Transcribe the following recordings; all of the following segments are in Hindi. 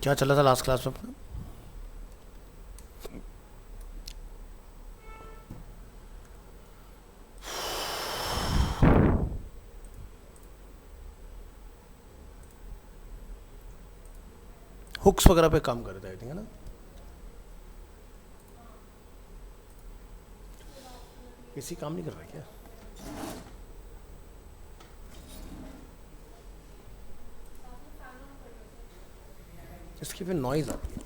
क्या चला था लास्ट क्लास में अपना? हुक्स वगैरह पे काम कर रहे थे आई थिंक, है ना? किसी काम नहीं कर रहा क्या? इसकी फिर नॉइज आती है।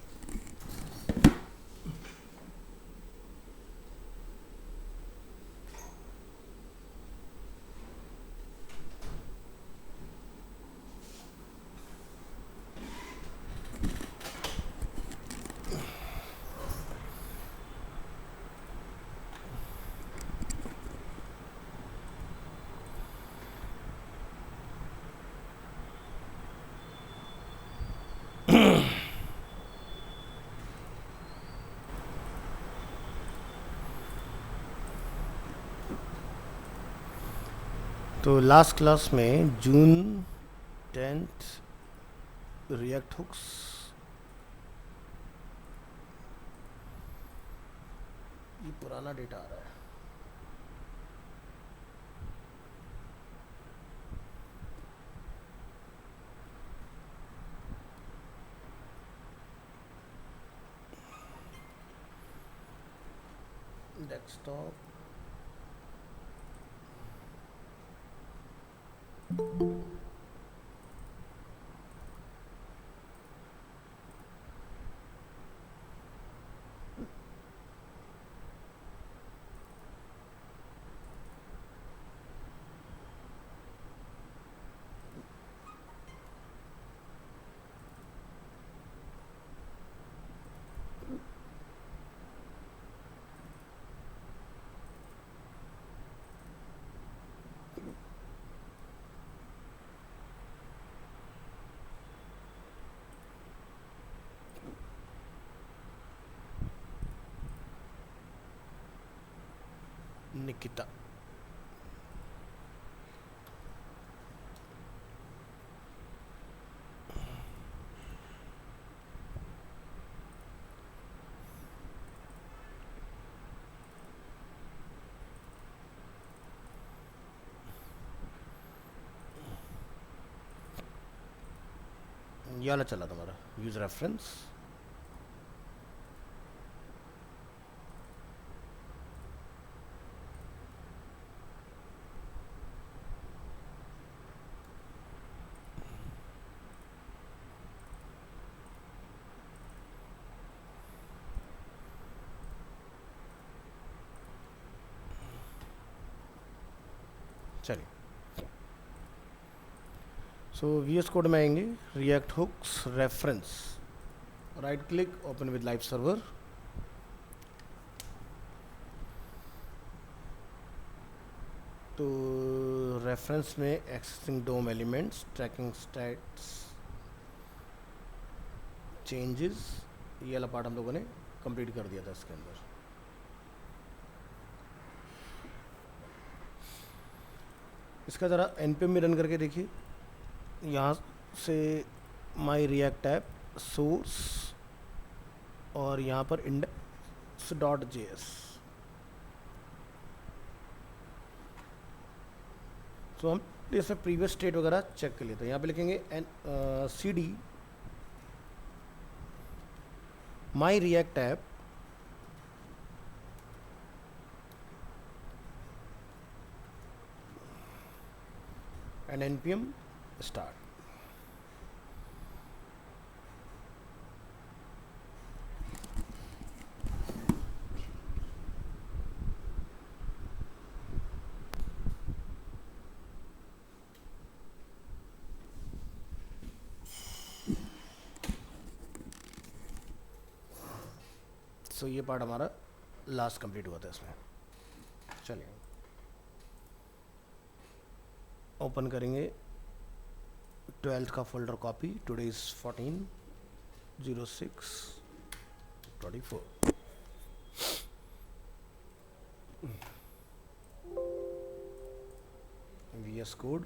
तो लास्ट क्लास में जून 10 रिएक्ट हुक्स, ये पुराना डेटा आ रहा है। डेस्कटॉप, निकिता। ये वाला चला तुम्हारा यूज रेफरेंस। चलिए, सो वीएस कोड में आएंगे, React hooks reference, right click, open with live server. तो रेफरेंस में accessing DOM elements, tracking states, changes, ये वाला पार्ट हम लोगों ने कंप्लीट कर दिया था इसके अंदर। इसका ज़रा npm में रन करके देखिए। यहाँ से माई रिएक्ट ऐप, सोर्स, और यहाँ पर index.js। तो हम इसमें प्रीवियस स्टेट वगैरह चेक कर लेते हैं। यहाँ पे लिखेंगे cd my React app and npm start. So ये पार्ट हमारा लास्ट कंप्लीट हुआ था इसमें। चलिए ओपन करेंगे 12th का folder copy. Today is 14/06/24। VS Code,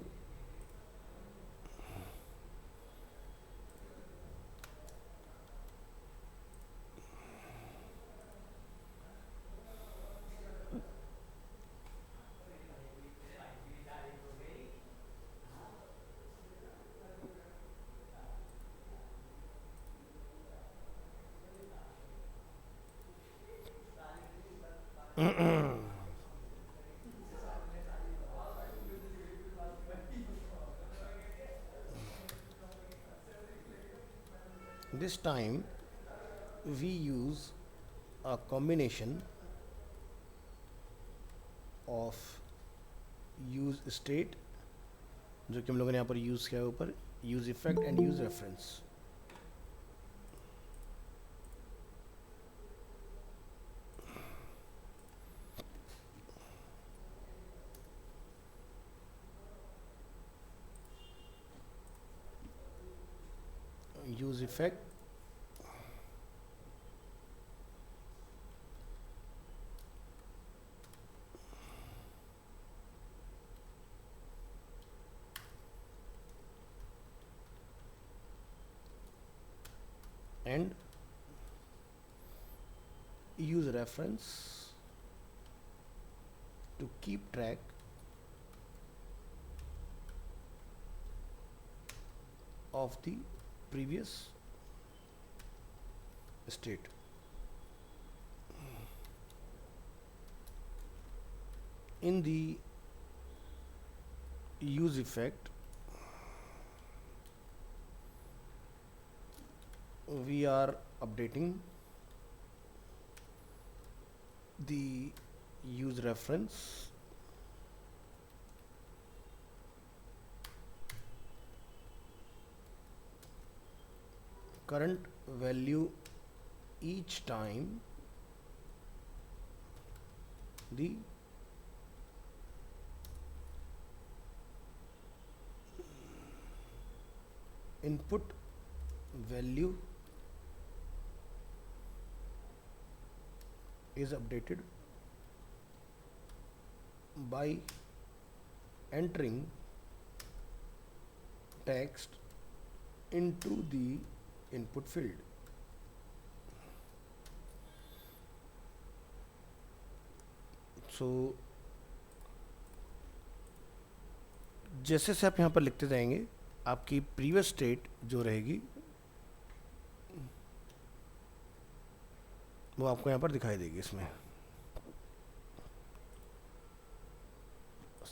this time we use a combination of use state, जो कि हम लोगों ने यहाँ पर यूज़ किया है ऊपर, use effect and use reference. use effect and use reference to keep track of the previous state. In the use effect, we are updating the use reference current value each time the input value is updated by entering text into the input field. So जैसे से आप यहाँ पर लिखते जाएंगे, आपकी प्रीवियस स्टेट जो रहेगी वो आपको यहाँ पर दिखाई देगी। इसमें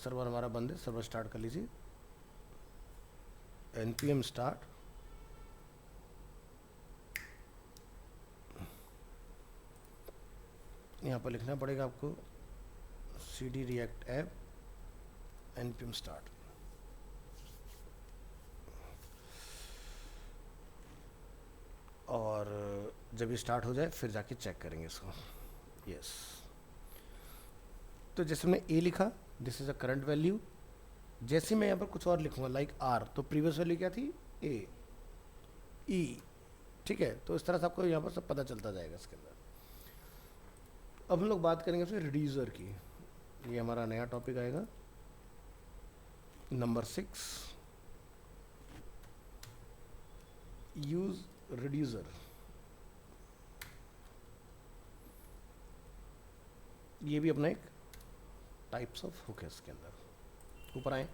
सर्वर हमारा बंद है, सर्वर स्टार्ट कर लीजिए। npm स्टार्ट, यहाँ पर लिखना पड़ेगा आपको cd react app npm start. और जब ये स्टार्ट हो जाए फिर जाके चेक करेंगे इसको। यस, तो जैसे मैंने ए लिखा, this is a current value. जैसे मैं यहाँ पर कुछ और लिखूंगा लाइक आर, तो प्रीवियस वैल्यू क्या थी, ए ई, ठीक है। तो इस तरह से आपको यहाँ पर सब पता चलता जाएगा इसके अंदर। अब हम लोग बात करेंगे फिर रिड्यूसर की। ये हमारा नया टॉपिक आएगा, नंबर 6, यूज रिड्यूसर। ये भी अपना एक टाइप्स ऑफ हुक है इसके अंदर। ऊपर आए,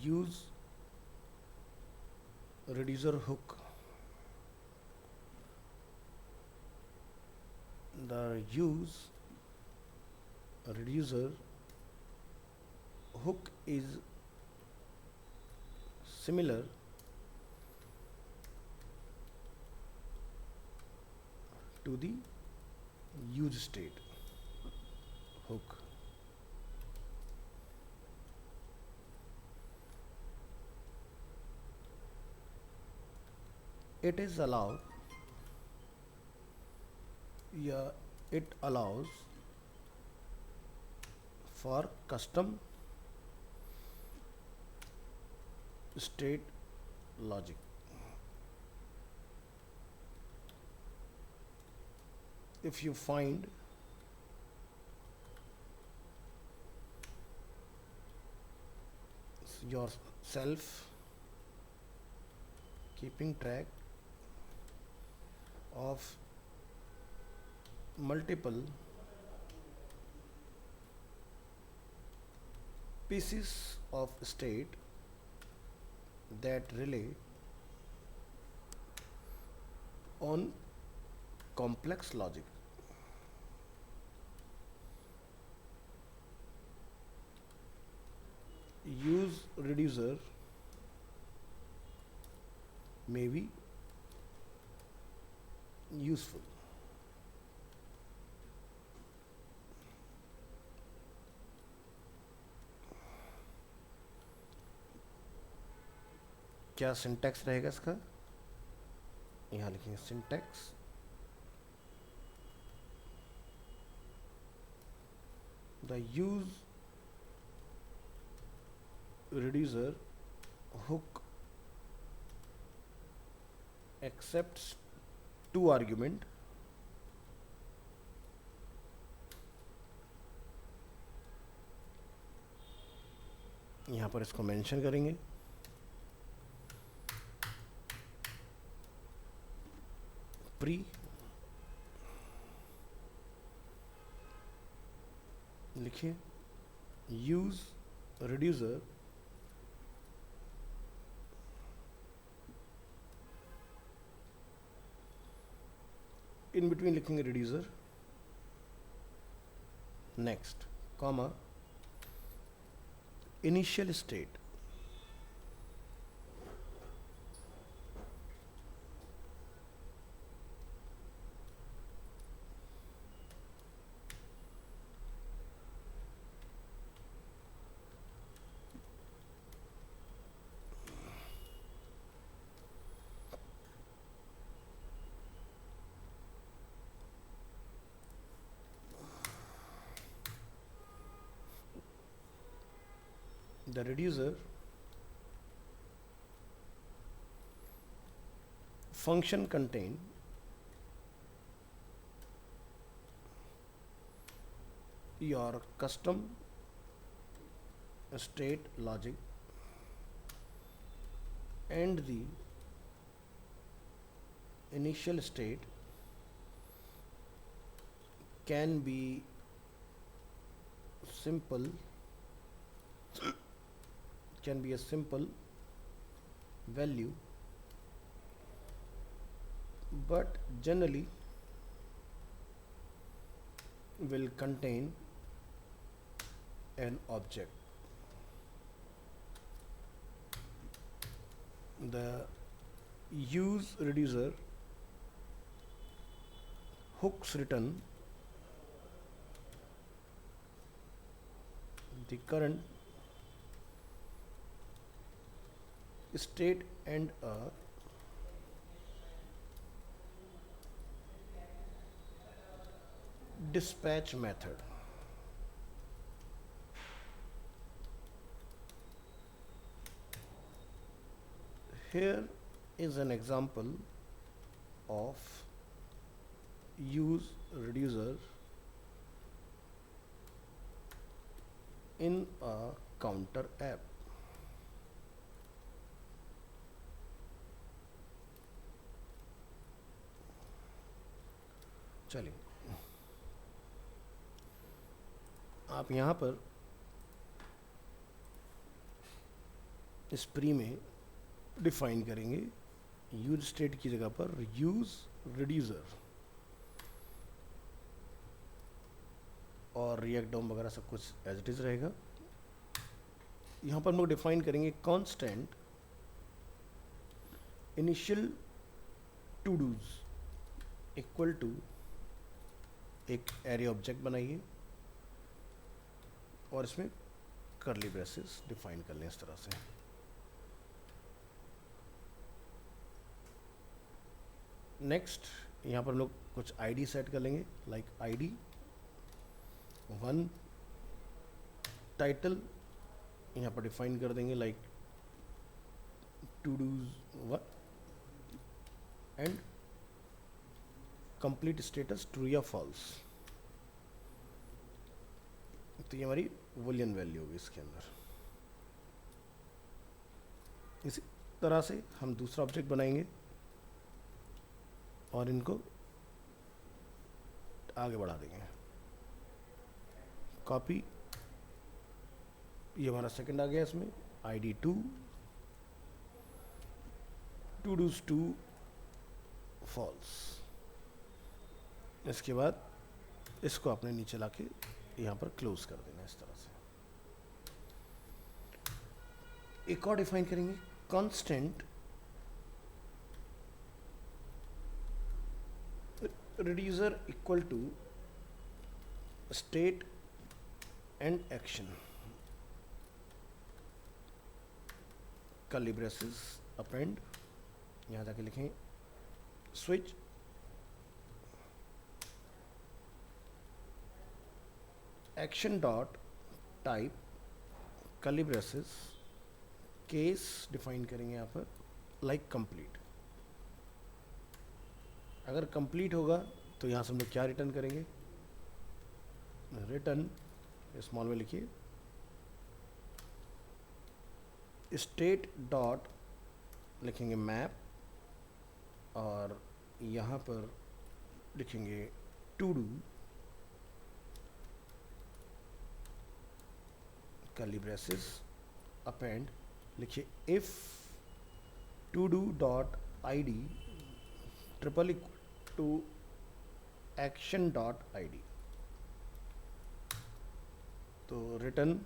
use reducer hook. The use reducer hook is similar to the use state hook. it is allowed, yeah, it allows for custom state logic. If you find yourself keeping track of multiple pieces of state that rely on complex logic, use reducer may be useful. क्या सिंटैक्स रहेगा इसका? यहाँ लिखेंगे syntax the use reducer hook accepts two argument यहाँ पर इसको मेंशन करेंगे, प्री लिखिए यूज reducer in between लिखेंगे reducer next comma initial state the reducer function contain your custom state logic and the initial state can be simple, can be a simple value, but generally will contain an object. The use reducer hooks return the current state and a dispatch method. Here is an example of use reducer in a counter app. चलिए आप यहाँ पर इस प्री में डिफाइन करेंगे यूज स्टेट की जगह पर यूज रिड्यूसर और रिएक्ट डॉम वगैरह सब कुछ एज इट इज रहेगा। यहाँ पर हम लोग डिफाइन करेंगे constant initial todos equal to एक एरे ऑब्जेक्ट बनाइए और इसमें कर्ली ब्रेसेस डिफाइन कर लें इस तरह से। नेक्स्ट यहाँ पर हम लोग कुछ आईडी सेट कर लेंगे, लाइक आईडी 1, टाइटल यहाँ पर डिफाइन कर देंगे like todos 1 and complete status true या फॉल्स। तो ये हमारी बूलियन वैल्यू होगी इसके अंदर। इसी तरह से हम दूसरा ऑब्जेक्ट बनाएंगे और इनको आगे बढ़ा देंगे। कॉपी, ये हमारा सेकंड आ गया, इसमें ID 2, टू डूज 2 फॉल्स। इसके बाद इसको अपने नीचे लाके यहाँ पर क्लोज कर देना इस तरह से। एक और डिफाइन करेंगे, constant reducer equal to state and action, curly braces append, यहाँ जाके लिखें switch action dot type curly braces case define करेंगे यहाँ पर लाइक कंप्लीट। अगर कंप्लीट होगा तो यहाँ से हम लोग क्या रिटर्न करेंगे, रिटर्न स्मॉल में लिखिए स्टेट डॉट लिखेंगे मैप और यहाँ पर लिखेंगे to do curly braces append, लिखिए if to do dot ID triple equal to action dot ID। तो रिटर्न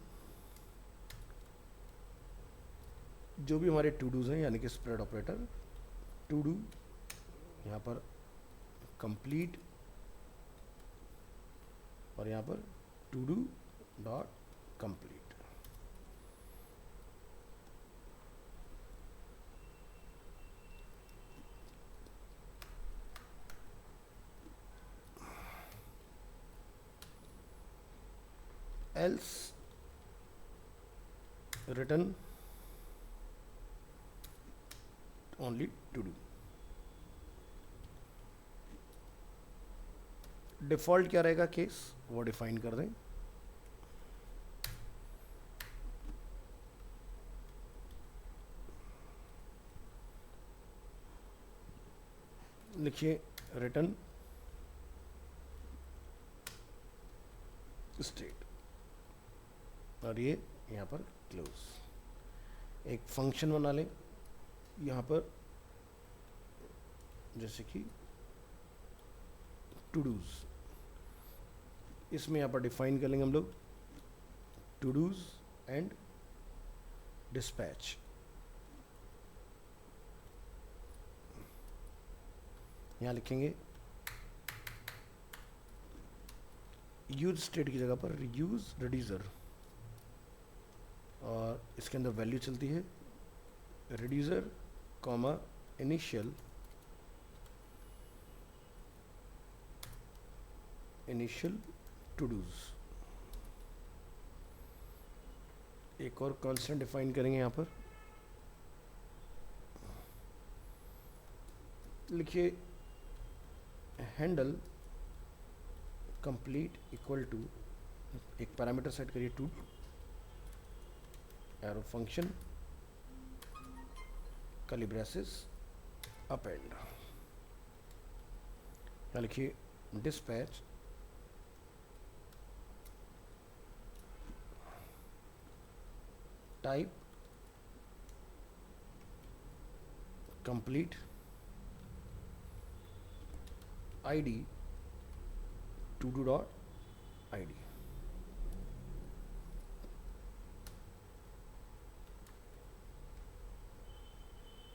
जो भी हमारे टू डूज हैं यानी कि स्प्रेड ऑपरेटर टू डू, यहाँ पर कंप्लीट और यहाँ पर to do dot complete. else return only to do। Default क्या रहेगा केस वो डिफाइन कर दें, लिखिए रिटर्न स्टेट और ये यहाँ पर क्लोज। एक फंक्शन बना लें यहाँ पर जैसे कि टू डूज, इसमें यहाँ पर डिफाइन कर लेंगे हम लोग टू डूज एंड डिस्पैच। यहाँ लिखेंगे यूज स्टेट की जगह पर यूज रिड्यूसर और इसके अंदर वैल्यू चलती है reducer comma initial todos. एक और कांस्टेंट डिफाइन करेंगे यहाँ पर, लिखिए हैंडल कंप्लीट इक्वल टू, एक पैरामीटर सेट करिए to arrow function curly braces append, यहाँ लिखिए dispatch type complete ID to do dot ID।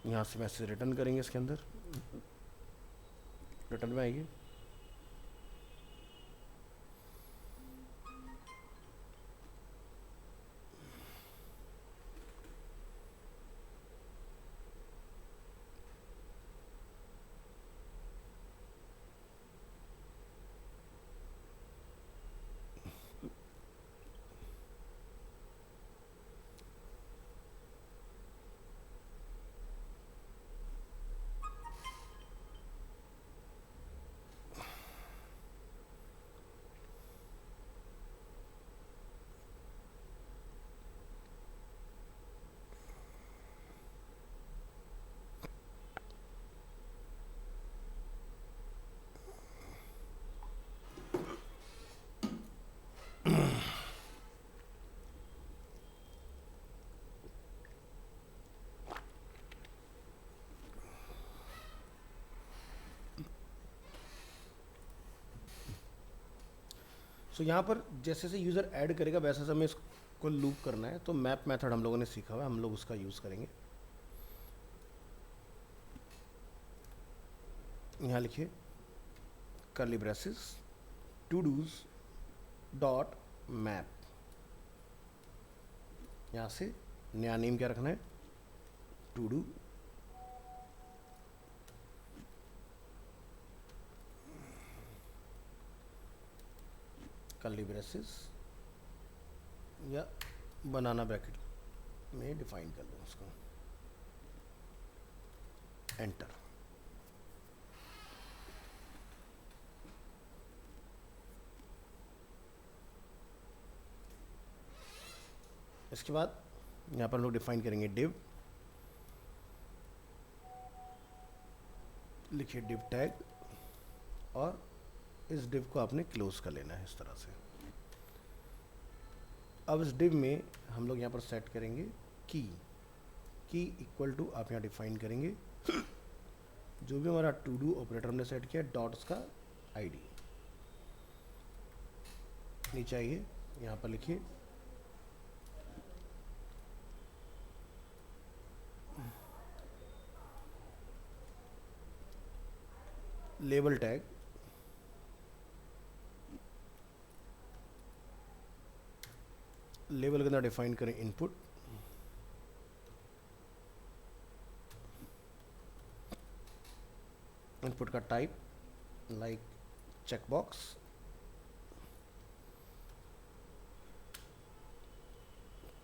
यहाँ से मैसेज रिटर्न करेंगे, इसके अंदर रिटर्न में आइए सो यहाँ पर जैसे जैसे यूज़र ऐड करेगा वैसे वैसे हमें इसको लूप करना है। तो मैप मेथड हम लोगों ने सीखा हुआ है, हम लोग उसका यूज़ करेंगे। यहाँ लिखिए curly braces todos dot map. यहाँ से नया नेम क्या रखना है, टू डू कर्ली ब्रेसेस या बनाना ब्रैकेट में डिफाइन कर दो उसको, एंटर। इसके बाद यहाँ पर हम लोग डिफाइन करेंगे डिव, लिखिए डिव टैग, और इस डिव को आपने क्लोज कर लेना है इस तरह से। अब इस डिव में हम लोग यहाँ पर सेट करेंगे की इक्वल टू, आप यहाँ डिफाइन करेंगे जो भी हमारा टू डू ऑपरेटर हमने सेट किया डॉट उसका आईडी नीचे आइए, यहाँ पर लिखिए लेबल टैग, लेबल के अंदर डिफाइन करें इनपुट, इनपुट का टाइप लाइक चेकबॉक्स,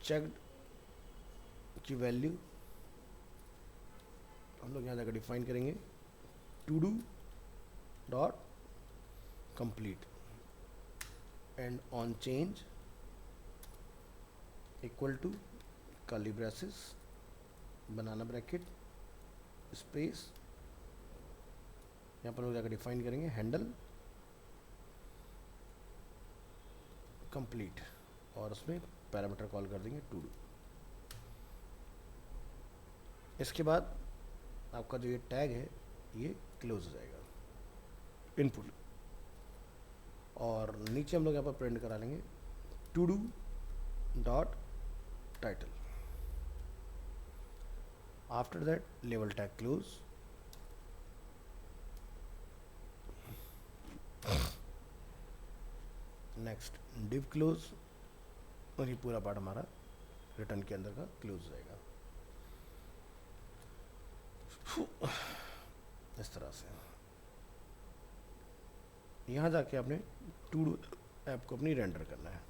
चेक्ड की वैल्यू हम लोग यहाँ जाकर डिफाइन करेंगे to do dot complete, and on change equal to curly braces बनाना ब्रैकेट स्पेस, यहाँ पर लोग जाकर डिफाइन करेंगे हैंडल कंप्लीट, और उसमें पैरामीटर कॉल कर देंगे टू डू। इसके बाद आपका जो ये टैग है ये क्लोज हो जाएगा इनपुट, और नीचे हम लोग यहाँ पर प्रिंट करा लेंगे to do dot title. After that लेवल tag close, next div close, और ये पूरा पार्ट हमारा रिटर्न के अंदर का क्लोज हो जाएगा इस तरह से। यहाँ जाके आपने टू डू ऐप को अपनी रेंडर करना है।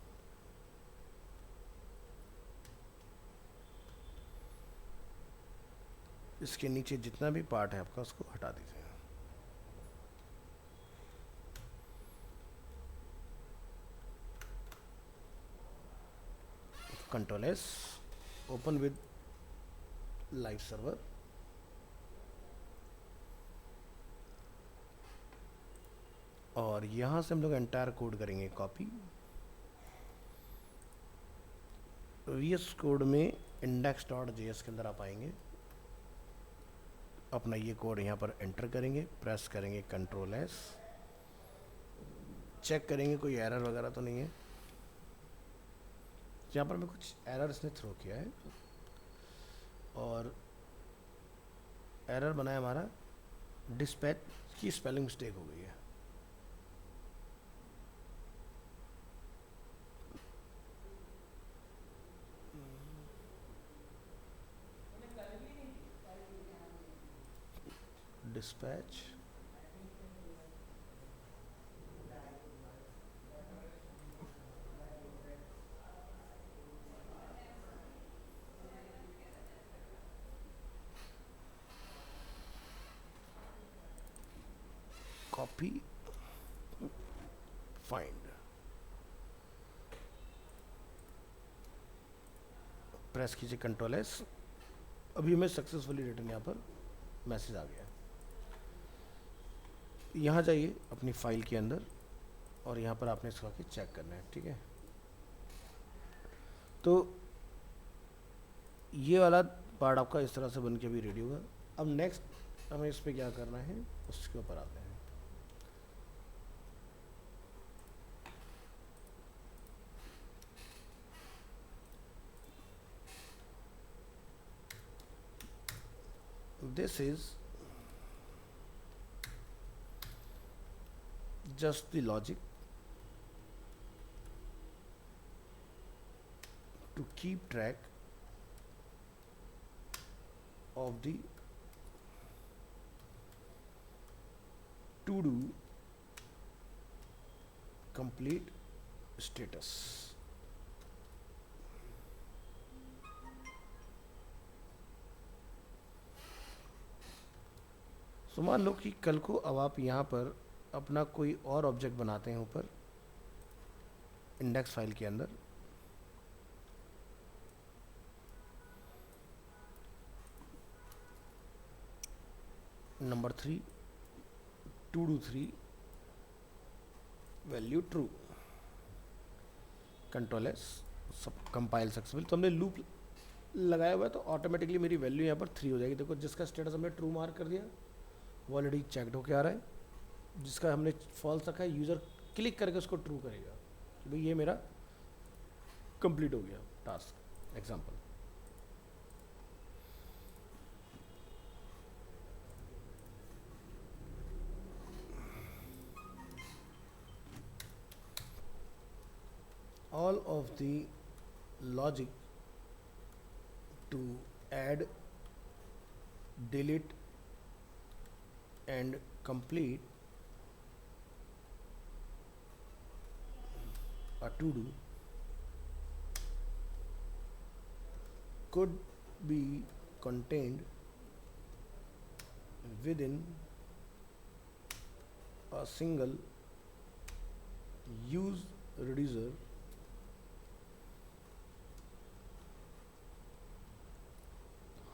इसके नीचे जितना भी पार्ट है आपका उसको हटा दीजिए। Control S, open with live server, और यहाँ से हम लोग एंटायर कोड करेंगे कॉपी। VS कोड में index.js के अंदर आप आएंगे, अपना ये कोड यहाँ पर एंटर करेंगे, प्रेस करेंगे कंट्रोल एस, चेक करेंगे कोई एरर वगैरह तो नहीं है। यहाँ पर मैं कुछ एरर इसने थ्रो किया है, और एरर बनाया हमारा डिस्पैच की स्पेलिंग मिस्टेक हो गई है। डिस्पैच कॉपी फाइंड, प्रेस कीजिए कंट्रोल एस। अभी हमें सक्सेसफुली रिटर्न यहाँ पर मैसेज आ गया। यहाँ जाइए अपनी फाइल के अंदर, और यहाँ पर आपने इसको आके चेक करना है, ठीक है। तो ये वाला पार्ट आपका इस तरह से बन के भी रेडी होगा। अब नेक्स्ट हमें इस पर क्या करना है उसके ऊपर आते हैं। this is just the logic to keep track of the to do complete status. सो मान लो कि कल को अब आप यहाँ पर अपना कोई और ऑब्जेक्ट बनाते हैं ऊपर इंडेक्स फाइल के अंदर, number 3 todo 3 value true, control S, सब कंपाइल सक्सेसफुल। तो हमने लूप लगाया हुआ है तो ऑटोमेटिकली मेरी वैल्यू यहाँ पर 3 हो जाएगी। देखो जिसका स्टेटस हमने ट्रू मार्क कर दिया वो ऑलरेडी चेकड होके आ रहा है, जिसका हमने फॉल्स रखा है यूज़र क्लिक करके उसको ट्रू करेगा कि भाई ये मेरा कंप्लीट हो गया task. Example, all of the logic to add, delete and complete a to do could be contained within a single use reducer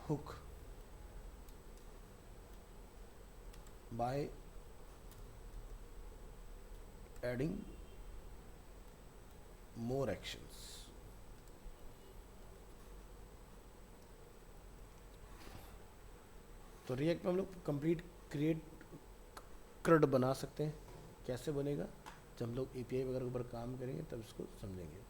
hook by adding more actions। तो रिएक्ट में हम लोग कंप्लीट क्रिएट क्रड बना सकते हैं। कैसे बनेगा, जब हम लोग एपीआई वगैरह के ऊपर काम करेंगे तब इसको समझेंगे।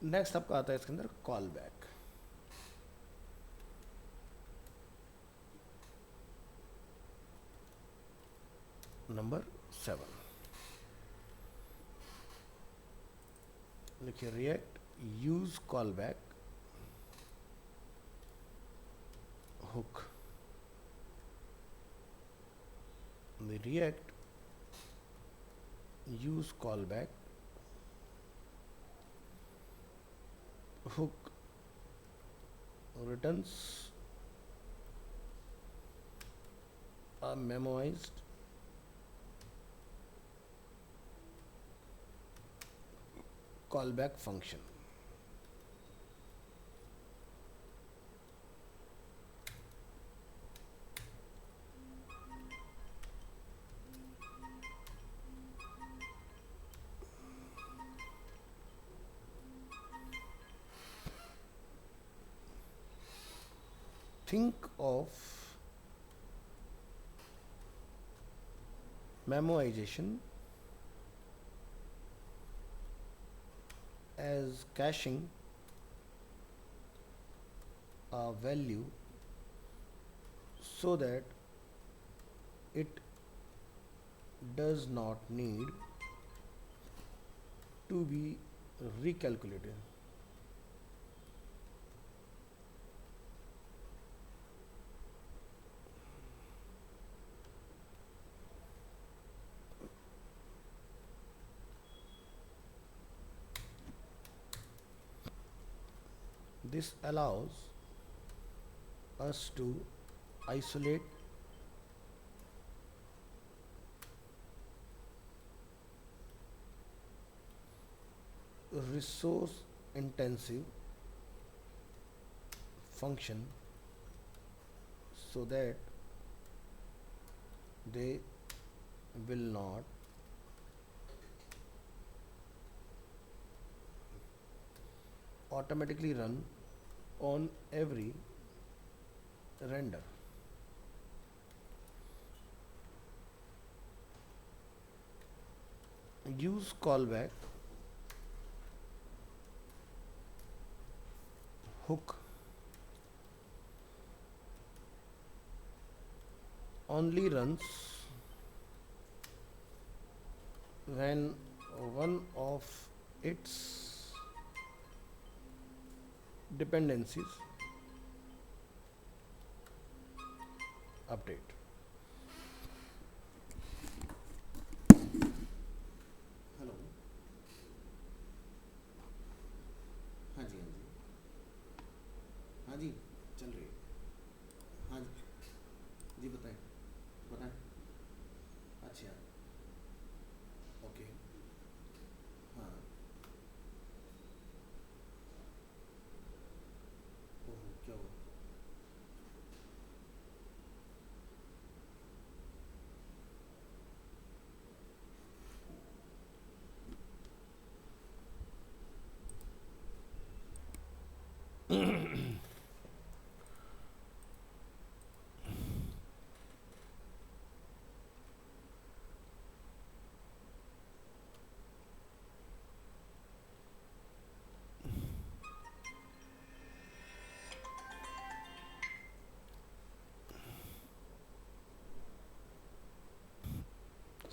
नेक्स्ट आपका आता है इसके अंदर कॉल बैक। नंबर 7 लिखिए, react use call back hook. the react use callback hook returns a memoized callback function। Think of memoization as caching a value so that it does not need to be recalculated। This allows us to isolate resource intensive function so that they will not automatically run on every render। use callback hook only runs when one of its dependencies update. Hello. हाँ जी, हाँ जी। हाँ जी, चल रही है। हाँ जी। जी बताएं। बताएं। अच्छा। ओके। हाँ। ओह, क्या हुआ?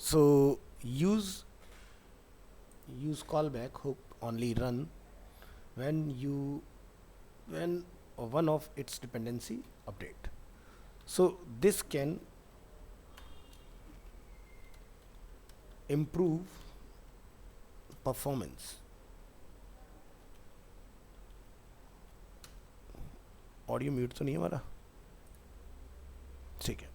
So use callback hook only run when when one of its dependency update. So this can improve performance. Audio mute तो नहीं है हमारा? ठीक है.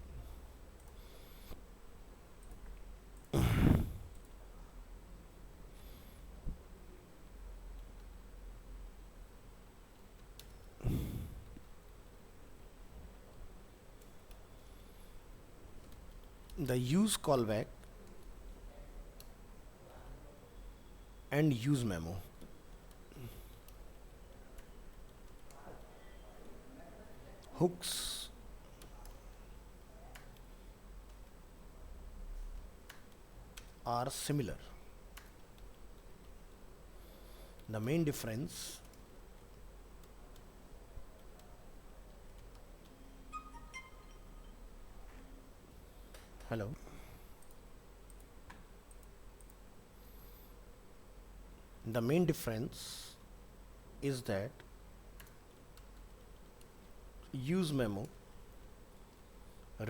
The use callback and use memo. Hooks are similar. The main difference hello. The main difference is that use memo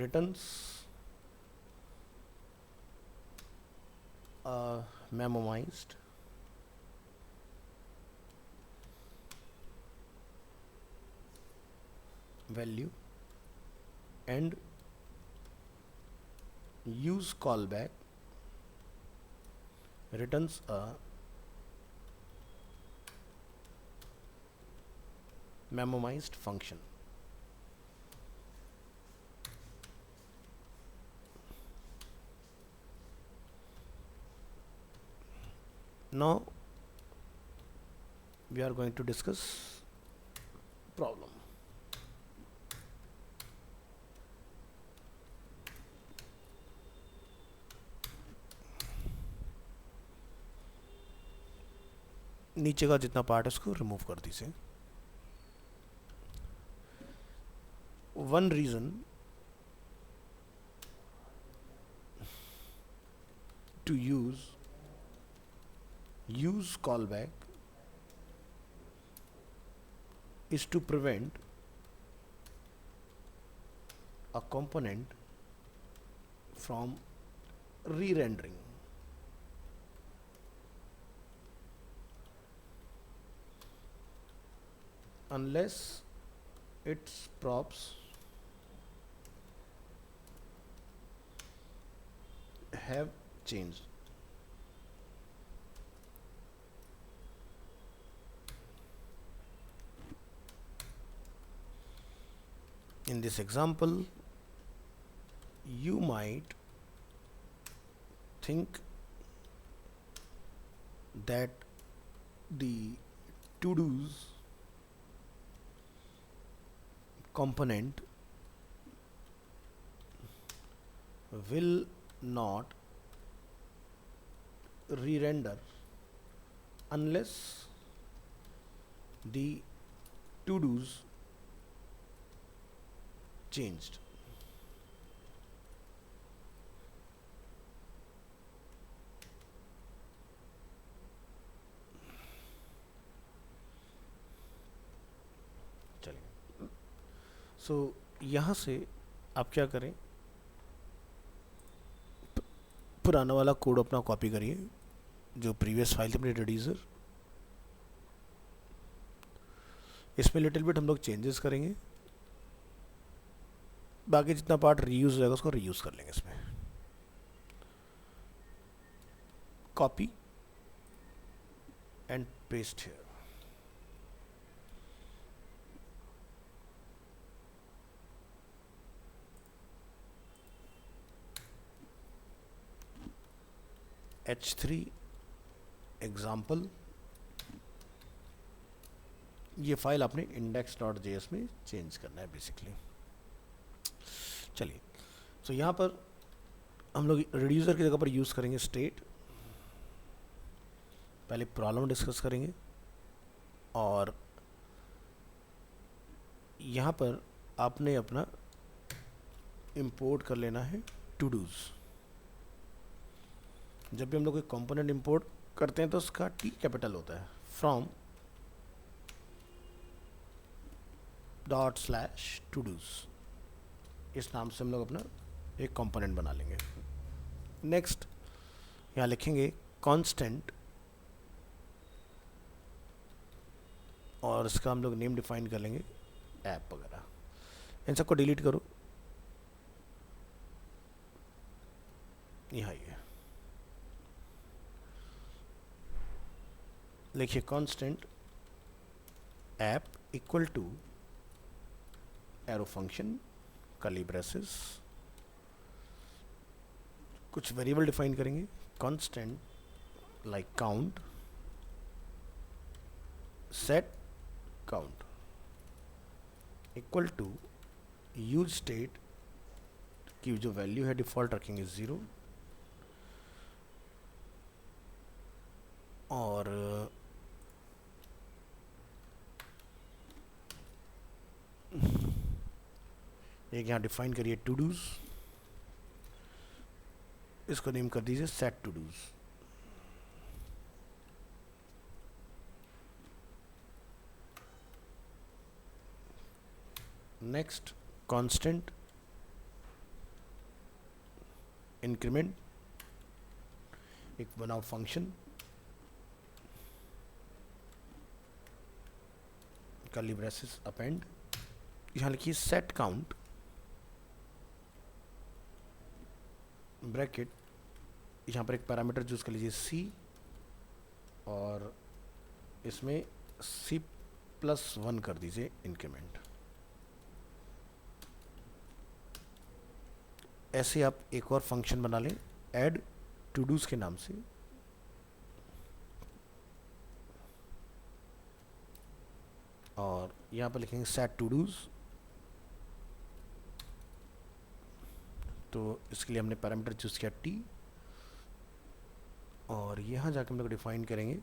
returns a memoized value and use callback returns a memoized function. Now we are going to discuss problem. नीचे का जितना पार्ट है उसको रिमूव कर दीजिए. One reason to use callback is to prevent a component from re-rendering. Unless its props have changed. In this example, you might think that the to-dos component will not re-render unless the todos changed. चलिए, सो यहाँ से आप क्या करें, पुराना वाला कोड अपना कॉपी करिए जो प्रीवियस फाइल थी अपनी रिड्यूसर, इसमें लिटिल बिट हम लोग चेंजेस करेंगे, बाकी जितना पार्ट रीयूज हो जाएगा उसको रीयूज कर लेंगे इसमें। Copy and paste here. H3 example, ये फाइल आपने index.js में चेंज करना है बेसिकली। चलिए, तो यहाँ पर हम लोग रिड्यूसर की जगह पर यूज़ करेंगे स्टेट। पहले प्रॉब्लम डिस्कस करेंगे और यहाँ पर आपने अपना इंपोर्ट कर लेना है टू डूज। जब भी हम लोग कोई कंपोनेंट इंपोर्ट करते हैं तो उसका टी कैपिटल होता है, from dot slash todos, इस नाम से हम लोग अपना एक कंपोनेंट बना लेंगे। नेक्स्ट यहाँ लिखेंगे कांस्टेंट और इसका हम लोग नेम डिफाइन कर लेंगे ऐप वगैरह। इन सबको डिलीट करो, यहाँ ये लिखिए constant app equal to arrow function curly braces, कुछ वेरिएबल डिफाइन करेंगे, constant like count, set count equal to use state की जो वैल्यू है डिफॉल्ट रखेंगे 0 और एक यहाँ डिफाइन करिए टू डूज, इसको नेम कर दीजिए set todos. Next constant increment, एक बनाओ फंक्शन कर्ली ब्रेसेस अपेंड, यहाँ लिखिए सेट काउंट ब्रैकेट, यहाँ पर एक पैरामीटर चूज कर लीजिए c और इसमें c+1 कर दीजिए इंक्रीमेंट। ऐसे आप एक और फंक्शन बना लें ऐड टू डूज के नाम से, और यहाँ पर लिखेंगे सेट टू डूज। तो इसके लिए हमने पैरामीटर चूज किया t और यहाँ जाकर हम लोग डिफाइन करेंगे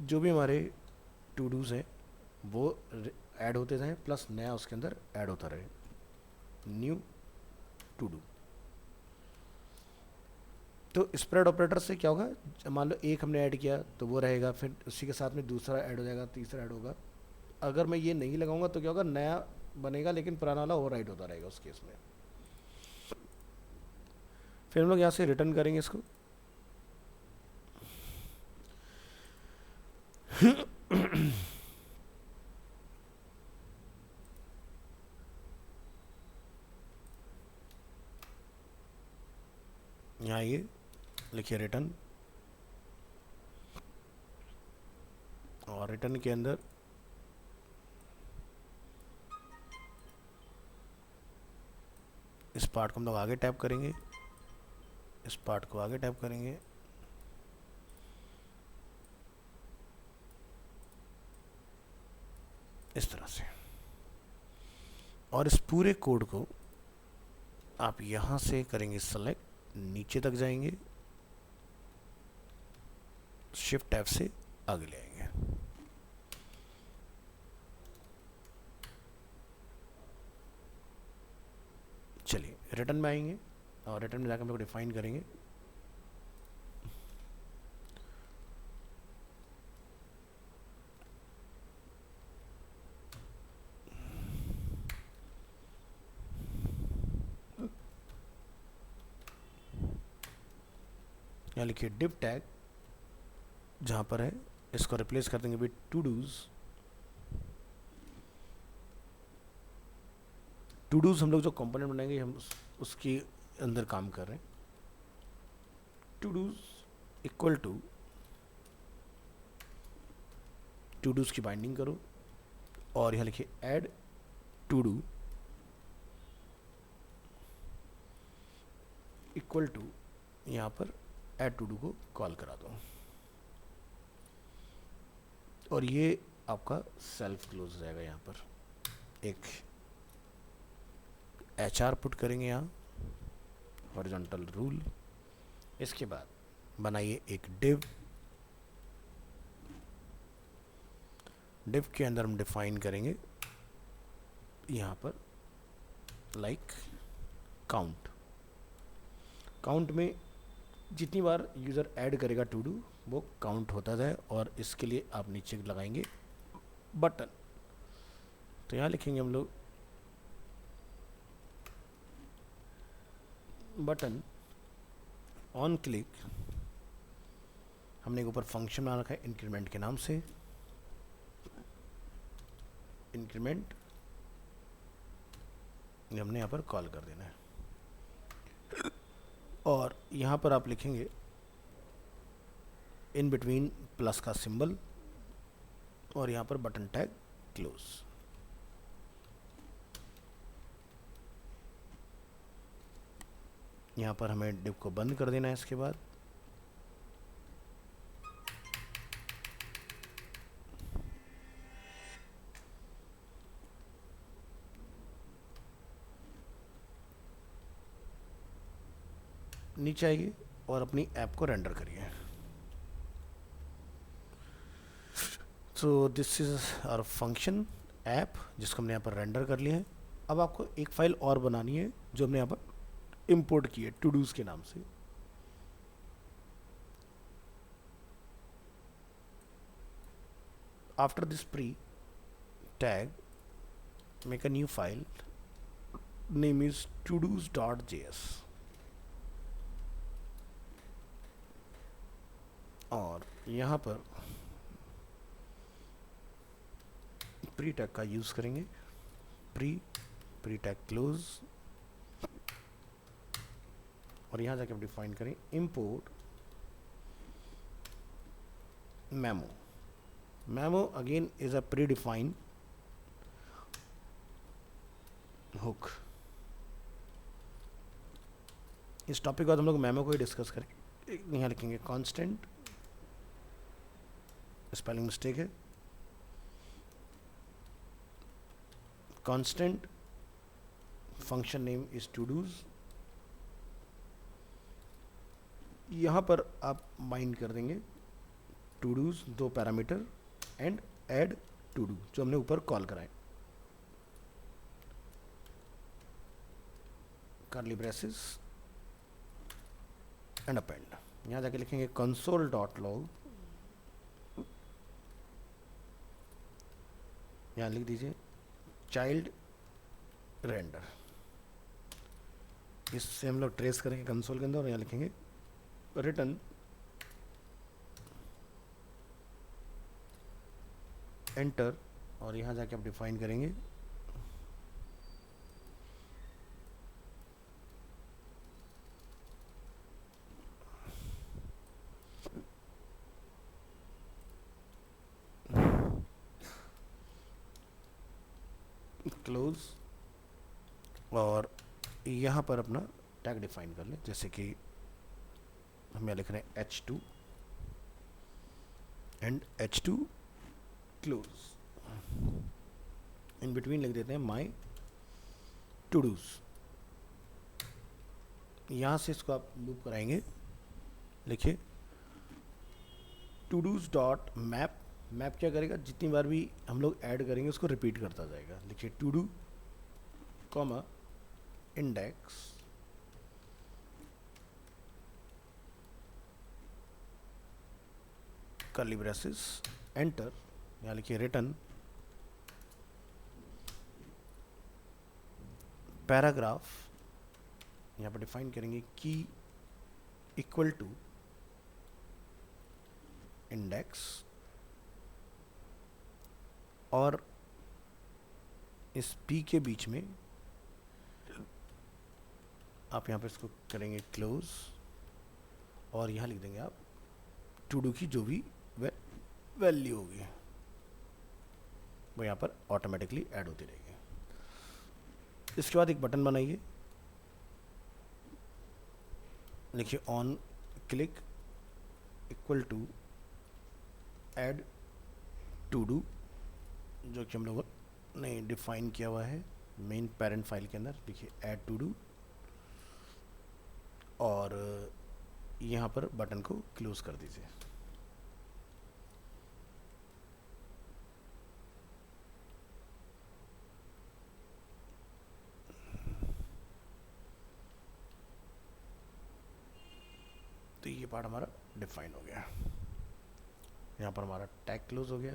जो भी हमारे टू डूज हैं वो ऐड होते जाएं प्लस नया उसके अंदर ऐड होता रहे, न्यू टू डू। तो स्प्रेड ऑपरेटर से क्या होगा, मान लो एक हमने ऐड किया तो वो रहेगा, फिर उसी के साथ में दूसरा ऐड हो जाएगा, तीसरा ऐड होगा। अगर मैं ये नहीं लगाऊंगा तो क्या होगा, नया बनेगा लेकिन पुराना वाला ओवरराइट होता रहेगा उस केस में। फिर हम लोग यहाँ से रिटर्न करेंगे इसको। यहाँ ये लिखिए रिटर्न, और रिटर्न के अंदर इस पार्ट को हम लोग आगे टैप करेंगे, इस पार्ट को आगे टैप करेंगे, इस तरह से। और इस पूरे कोड को आप यहाँ से करेंगे सेलेक्ट, नीचे तक जाएंगे, शिफ्ट टैब से आगे ले आएंगे। चलिए रिटर्न में आएंगे और रिटर्न में जाकर हम लोग डिफाइन करेंगे यहाँ लिखिए div टैग, जहाँ पर है इसको रिप्लेस कर देंगे विद टू डूज हम लोग जो कंपोनेंट बनाएंगे हम उसके अंदर काम कर रहे हैं। Todos equal to todos binding करो और यहाँ लिखिए add todo equal to, यहाँ पर ऐड टू डू को कॉल करा दो और ये आपका सेल्फ क्लोज हो जाएगा। यहाँ पर एक HR पुट करेंगे यहाँ हॉरिजॉन्टल रूल। इसके बाद बनाइए एक डिव के अंदर हम डिफाइन करेंगे यहाँ पर लाइक काउंट में जितनी बार यूज़र ऐड करेगा टू डू वो काउंट होता जाए और इसके लिए आप नीचे लगाएंगे बटन। तो यहाँ लिखेंगे हम लोग बटन ऑन क्लिक, हमने ऊपर फंक्शन बना रखा है इंक्रीमेंट के नाम से, इंक्रीमेंट हमने यहाँ पर कॉल कर देना है और यहाँ पर आप लिखेंगे इन बिटवीन प्लस का सिंबल और यहाँ पर बटन टैग क्लोज। यहाँ पर हमें डिव को बंद कर देना है। इसके बाद नीचे आइए और अपनी ऐप को रेंडर करिए। So this is our function app जिसको हमने यहाँ पर रेंडर कर लिया है। अब आपको एक फाइल और बनानी है जो हमने यहाँ पर इंपोर्ट की है टू डूज के नाम से। After this pre tag make a new file, name is todos.js और यहाँ पर प्री टैग का यूज करेंगे, प्री टैग क्लोज और यहाँ जाके हम डिफाइन करें import memo again is a pre define hook. इस टॉपिक के बाद हम लोग मेमो को ही डिस्कस करें। यहाँ लिखेंगे कांस्टेंट, स्पेलिंग मिस्टेक है, constant function name is todos. यहाँ पर आप बाइंड कर देंगे टू डूज, दो parameter and add todo जो हमने ऊपर कॉल कराए, कर्ली ब्रेसेस एंड अपेंड। यहाँ जाके लिखेंगे console.log, यहाँ लिख दीजिए चाइल्ड रेंडर। इससे हम लोग ट्रेस करेंगे कंसोल के अंदर और यहाँ लिखेंगे रिटर्न एंटर और यहाँ जाके आप डिफाइन करेंगे क्लोज और यहाँ पर अपना टैग डिफाइन कर लें, जैसे कि हम यहाँ लिख रहे हैं H2 and H2 close, in between लिख देते हैं माई टू डूज। यहाँ से इसको आप लूप कराएंगे, लिखिए todos dot map. Map क्या करेगा, जितनी बार भी हम लोग ऐड करेंगे उसको रिपीट करता जाएगा। लिखिए todo comma index curly braces enter, यहाँ लिखिए रिटर्न पैराग्राफ, यहाँ पर डिफाइन करेंगे की इक्वल टू इंडेक्स और इस p के बीच में आप यहाँ पे इसको करेंगे क्लोज और यहाँ लिख देंगे आप टू डू की जो भी वैल्यू होगी वो यहाँ पर ऑटोमेटिकली ऐड होती रहेगी। इसके बाद एक बटन बनाइए, लिखिए on click equal to add todo, जो कि हम लोगों ने डिफाइन किया हुआ है मेन पेरेंट फाइल के अंदर। लिखिए ऐड टू डू और यहाँ पर बटन को क्लोज कर दीजिए। तो ये पार्ट हमारा डिफाइन हो गया, यहाँ पर हमारा टैग क्लोज हो गया।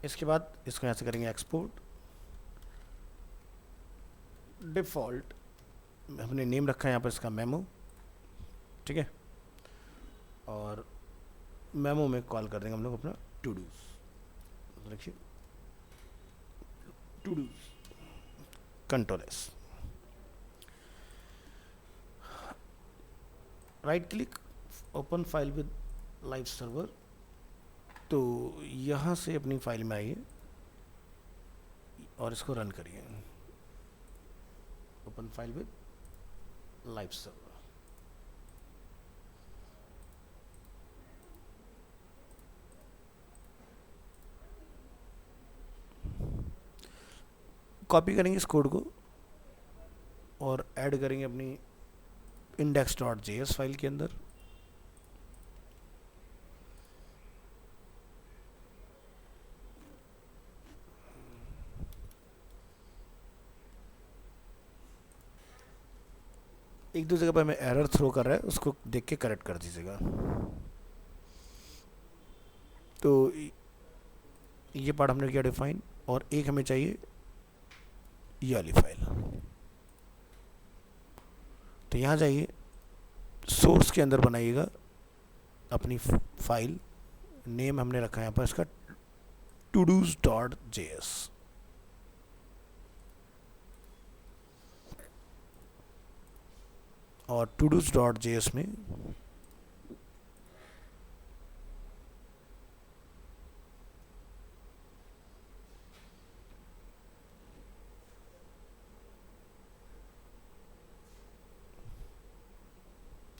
इसके बाद इसको यहाँ से करेंगे एक्सपोर्ट। डिफ़ॉल्ट हमने नेम रखा है यहाँ पर इसका मेमो, ठीक है, और मेमो में कॉल कर देंगे हम लोग अपना टू डूज। देखिए todos control S, right click open file with live server. तो यहाँ से अपनी फाइल में आइए और इसको रन करिए, open file with live server. Copy करेंगे इस कोड को और ऐड करेंगे अपनी index.js फाइल के अंदर। एक दो जगह पर हमें एरर थ्रो कर रहा है, उसको देख के करेक्ट कर दीजिएगा। तो ये पार्ट हमने किया डिफाइन, और एक हमें चाहिए ये वाली फाइल। तो यहाँ जाइए, सोर्स के अंदर बनाइएगा अपनी फाइल, नेम हमने रखा है यहाँ पर इसका todos.js। और todos.js में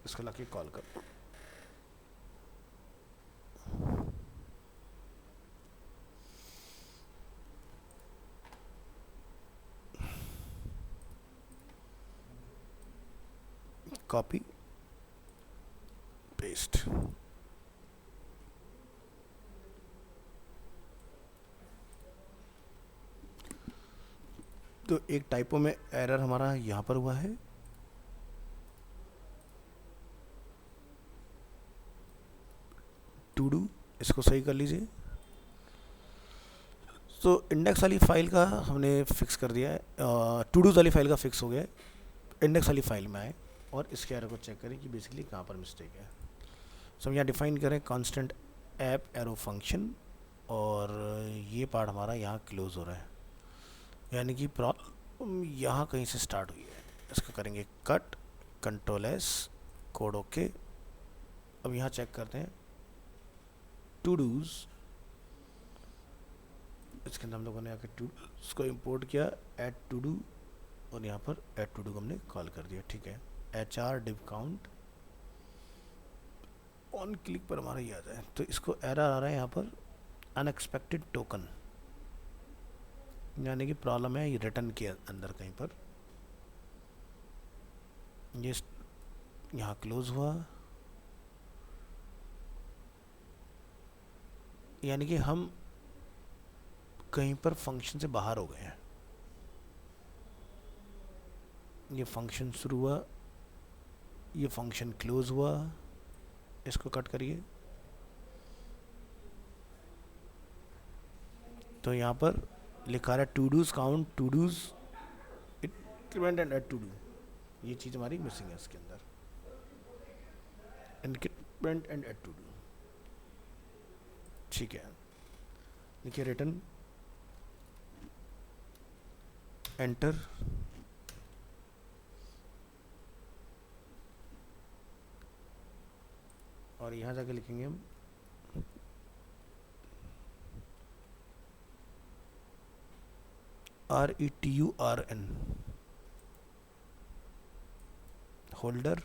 इसको लाके कॉल कर। Copy paste. तो एक टाइपो में एरर हमारा यहाँ पर हुआ है, टू डू, इसको सही कर लीजिए। तो इंडेक्स वाली फाइल का हमने फिक्स कर दिया है, टू डू वाली फाइल का फिक्स हो गया है। इंडेक्स वाली फाइल में आए और इसके एरर को चेक करें कि बेसिकली कहाँ पर मिस्टेक है। सो हम यहाँ डिफाइन करें कांस्टेंट ऐप एरो फंक्शन, और ये पार्ट हमारा यहाँ क्लोज हो रहा है, यानी कि प्रॉब्लम यहाँ कहीं से स्टार्ट हुई है। इसको करेंगे cut, control S, code okay. अब यहाँ चेक करते हैं टू डूज, इसके अंदर हम लोगों ने आके टू उसको इंपोर्ट किया, ऐड टू डू, और यहाँ पर ऐड टू डू को हमने कॉल कर दिया, ठीक है। HR div count on click पर हमारा ये आ जाए। तो इसको एरर आ रहा है यहाँ पर अनएक्सपेक्टेड टोकन, यानी कि प्रॉब्लम है ये रिटर्न के अंदर कहीं पर। ये यहाँ क्लोज हुआ, यानी कि हम कहीं पर फंक्शन से बाहर हो गए हैं। ये फंक्शन शुरू हुआ, ये फंक्शन क्लोज हुआ, इसको कट करिए। तो यहाँ पर लिखा रहा है todos count, todos increment and add todo, ये चीज़ हमारी मिसिंग है इसके अंदर, increment and add todo. ठीक है, देखिए रिटर्न एंटर, और यहाँ जाके लिखेंगे हम RETURN holder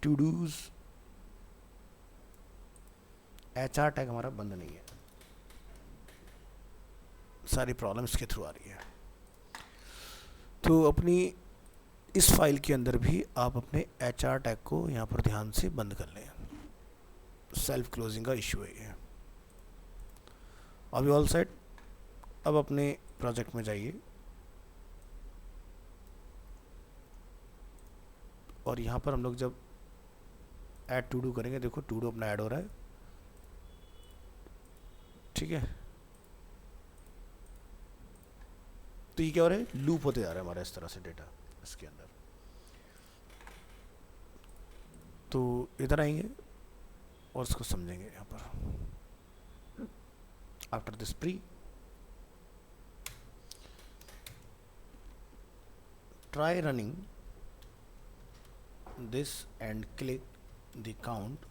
todos, HR tag हमारा बंद नहीं है, सारी प्रॉब्लम इसके थ्रू आ रही है। तो अपनी इस फाइल के अंदर भी आप अपने HR टैग को यहाँ पर ध्यान से बंद कर लें, सेल्फ क्लोजिंग का इशू है ये। अभी ऑल सेट। अब अपने प्रोजेक्ट में जाइए और यहाँ पर हम लोग जब ऐड टू डू करेंगे, देखो टू डू अपना ऐड हो रहा है, ठीक है। तो ये क्या हो रहा है, लूप होते जा रहा है हमारा इस तरह से डेटा इसके अंदर। तो इधर आएंगे और इसको समझेंगे यहाँ पर। After this pre try running this and click the count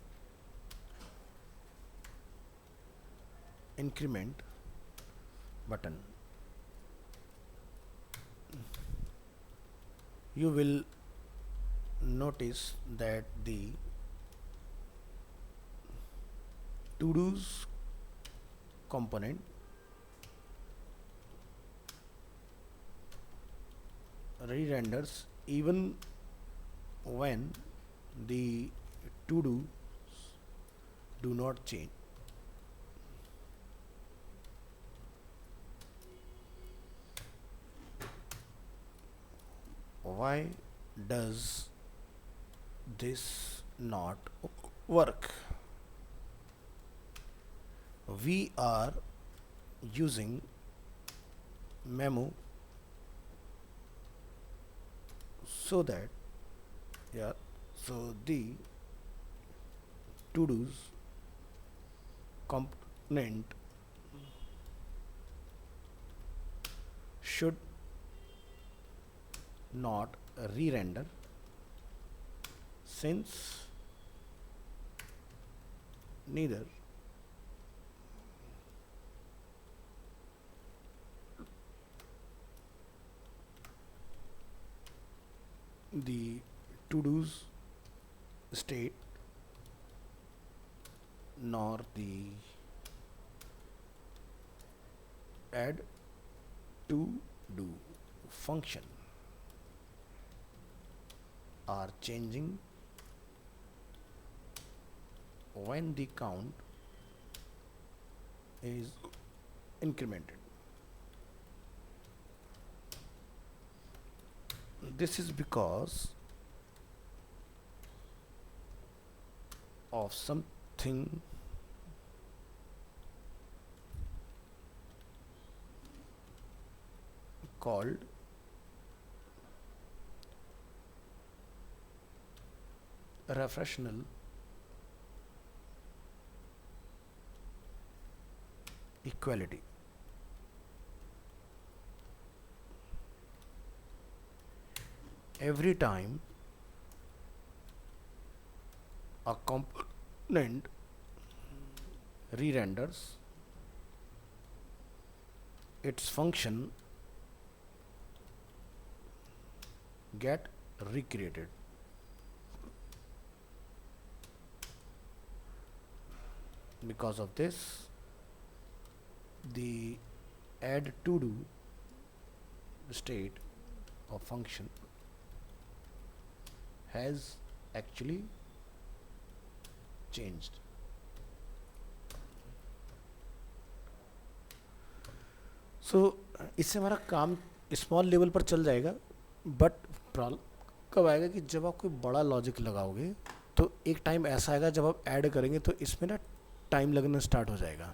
increment button. You will notice that the to do's component re-renders even when the to do not change. Why does this not work? We are using memo so that so the to do's component should not re-render since neither the to do's state nor the add to do function are changing when the count is incremented. This is because of something called refractional equality. Every time a component re-renders, its function get recreated. Because of this, the add to do state of function has actually changed. So इससे हमारा काम स्मॉल लेवल पर चल जाएगा, बट प्रॉब्लम कब आएगा कि जब आप कोई बड़ा लॉजिक लगाओगे तो एक टाइम ऐसा आएगा जब आप ऐड करेंगे तो इसमें ना टाइम लगना स्टार्ट हो जाएगा,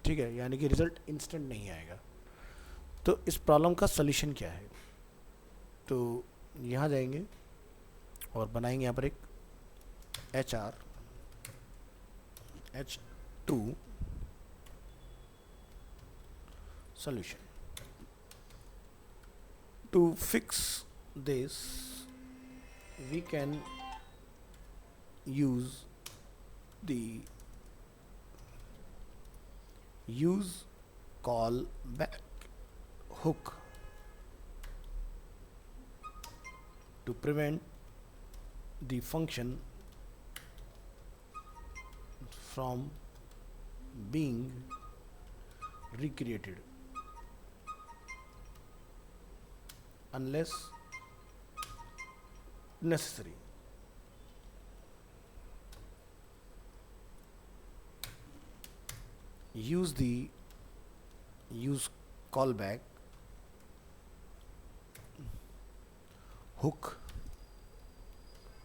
ठीक है, यानी कि रिजल्ट इंस्टेंट नहीं आएगा। तो इस प्रॉब्लम का सोल्यूशन क्या है, तो यहाँ जाएंगे और बनाएंगे यहाँ पर एक H2 solution. To fix this, we can use the use callback hook to prevent the function from being recreated unless necessary. Use callback hook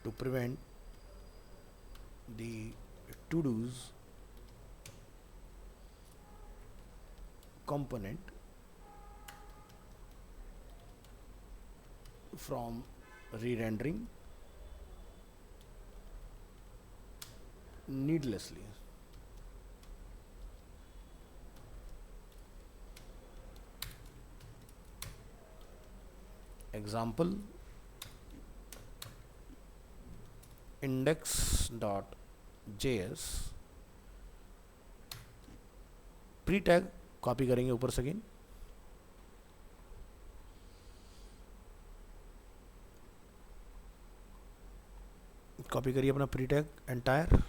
to prevent the to-dos component from re-rendering needlessly. Example, index.js pre tag copy करेंगे ऊपर से, अगेन कॉपी करिए अपना प्री टैग एंटायर,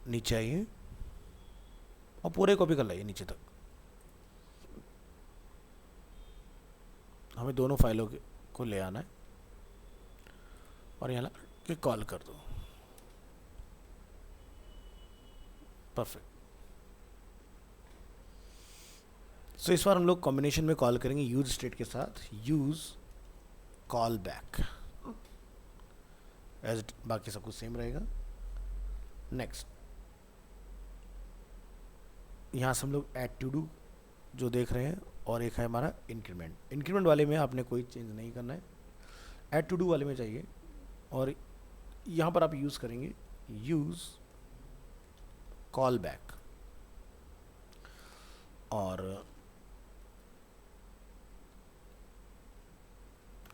नीचे आइए और पूरे कॉपी कर लाइए नीचे तक। हमें दोनों फाइलों को ले आना है और यहाँ के कॉल कर दो, परफेक्ट। सो इस बार हम लोग कॉम्बिनेशन में कॉल करेंगे यूज स्टेट के साथ, यूज कॉल बैक, एज बाकी सब कुछ सेम रहेगा। नेक्स्ट, यहाँ से हम लोग ऐड टू डू जो देख रहे हैं, और एक है हमारा इंक्रीमेंट। इंक्रीमेंट वाले में आपने कोई चेंज नहीं करना है, ऐड टू डू वाले में चाहिए, और यहाँ पर आप यूज़ करेंगे यूज़ कॉल बैक, और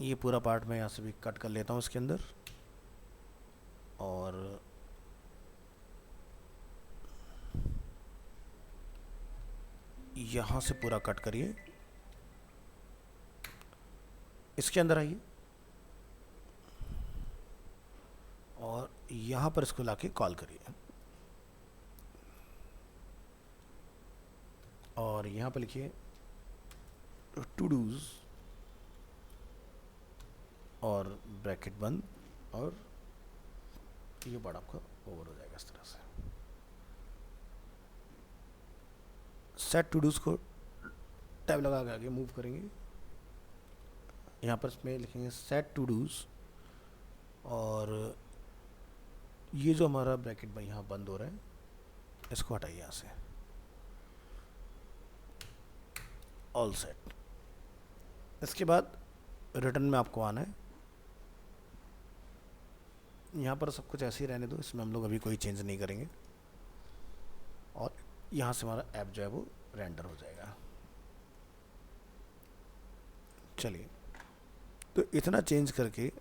ये पूरा पार्ट मैं यहाँ से भी कट कर लेता हूँ इसके अंदर, और यहाँ से पूरा कट करिए, इसके अंदर आइए और यहाँ पर इसको लाके कॉल करिए, और यहाँ पर लिखिए टू डूज और ब्रैकेट बंद, और ये बड़ा आपका ओवर हो जाएगा इस तरह से। सेट टू डूज को टैब लगा के आगे मूव करेंगे, यहाँ पर इसमें लिखेंगे सेट टू डूज, और ये जो हमारा ब्रैकेट में यहाँ बंद हो रहा है इसको हटाइए यहाँ से, ऑल सेट। इसके बाद रिटर्न में आपको आना है, यहाँ पर सब कुछ ऐसे ही रहने दो, इसमें हम लोग अभी कोई चेंज नहीं करेंगे, और यहाँ से हमारा ऐप जो है वो रेंडर हो जाएगा। चलिए, तो इतना चेंज करके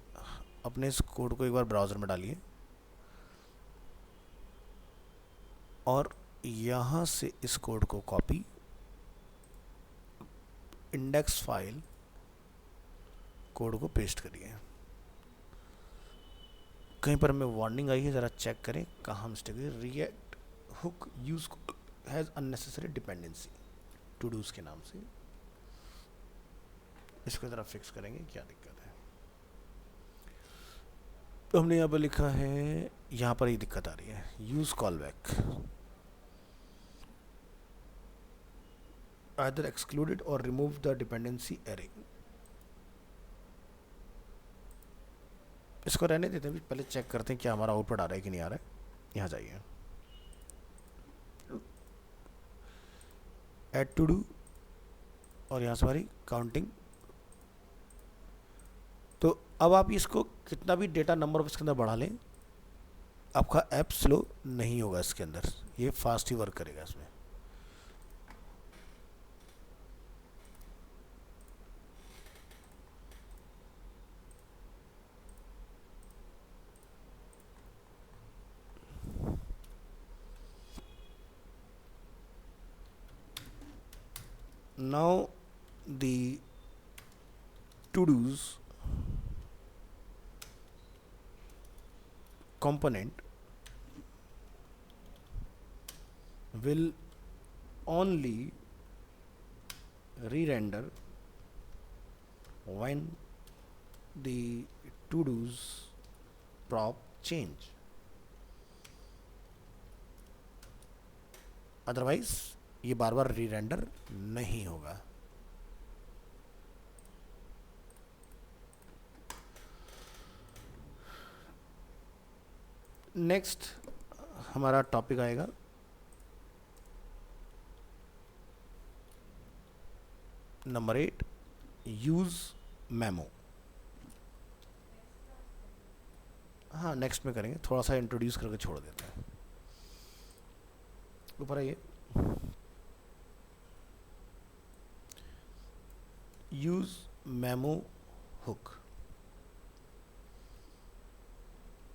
अपने इस कोड को एक बार ब्राउज़र में डालिए, और यहाँ से इस कोड को कॉपी, इंडेक्स फाइल कोड को पेस्ट करिए। कहीं पर हमें वार्निंग आई है, ज़रा चेक करें कहाँ मिस्टेक है। React hook use has unnecessary dependency todos के नाम से, इसको ज़रा फिक्स करेंगे क्या दिक्कत है। तो हमने यहाँ पर लिखा है, यहाँ पर ही दिक्कत आ रही है, use call back either excluded or remove the dependency array। इसको रहने देते हैं, पहले चेक करते हैं क्या हमारा आउटपुट आ रहा है कि नहीं आ रहा है। यहाँ जाइए, ऐड टू डू, और यहाँ से हमारी काउंटिंग। तो अब आप इसको कितना भी डेटा नंबर इसके अंदर बढ़ा लें, आपका ऐप स्लो नहीं होगा इसके अंदर, ये फास्ट ही वर्क करेगा इसमें। Now the to-dos component will only re-render when the to-dos prop change, otherwise ये बार बार री रेंडर नहीं होगा। नेक्स्ट हमारा टॉपिक आएगा नंबर 8, यूज मेमो। हाँ नेक्स्ट में करेंगे, थोड़ा सा इंट्रोड्यूस करके छोड़ देते हैं। ऊपर आइए, use memo hook।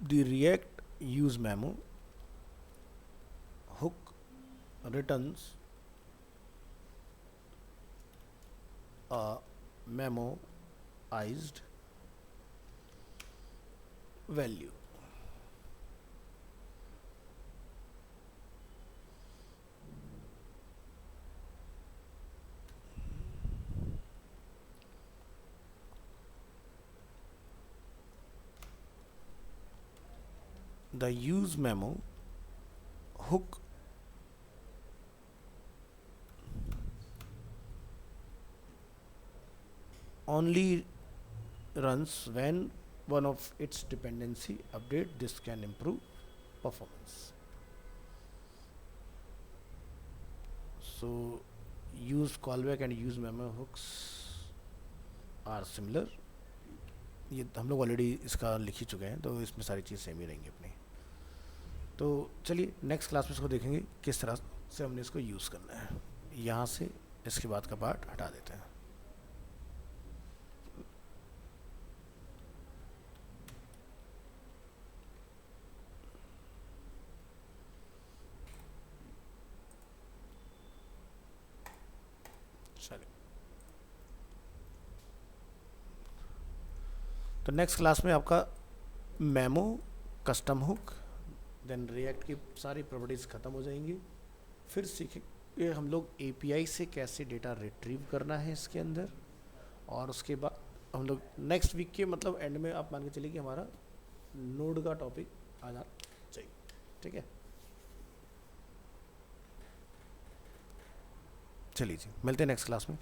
The React use memo hook returns a memoized value। The use memo hook only runs when one of its dependency update. This can improve performance. So use callback and use memo hooks are similar। ये हम लोग ऑलरेडी इसका लिख ही चुके हैं, तो इसमें सारी चीज़ सेम ही रहेंगी अपनी। तो चलिए नेक्स्ट क्लास में इसको देखेंगे किस तरह से हमने इसको यूज़ करना है। यहाँ से इसके बाद का पार्ट हटा देते हैं। चलिए, तो नेक्स्ट क्लास में आपका memo, custom hook, then React की सारी प्रॉपर्टीज़ ख़त्म हो जाएंगी। फिर सीखेंगे हम लोग एपीआई से कैसे डेटा रिट्रीव करना है इसके अंदर, और उसके बाद हम लोग नेक्स्ट वीक के मतलब एंड में आप मान के चलिए कि हमारा नोड का टॉपिक आ जाना चाहिए। ठीक है, चलिए जी, मिलते हैं नेक्स्ट क्लास में।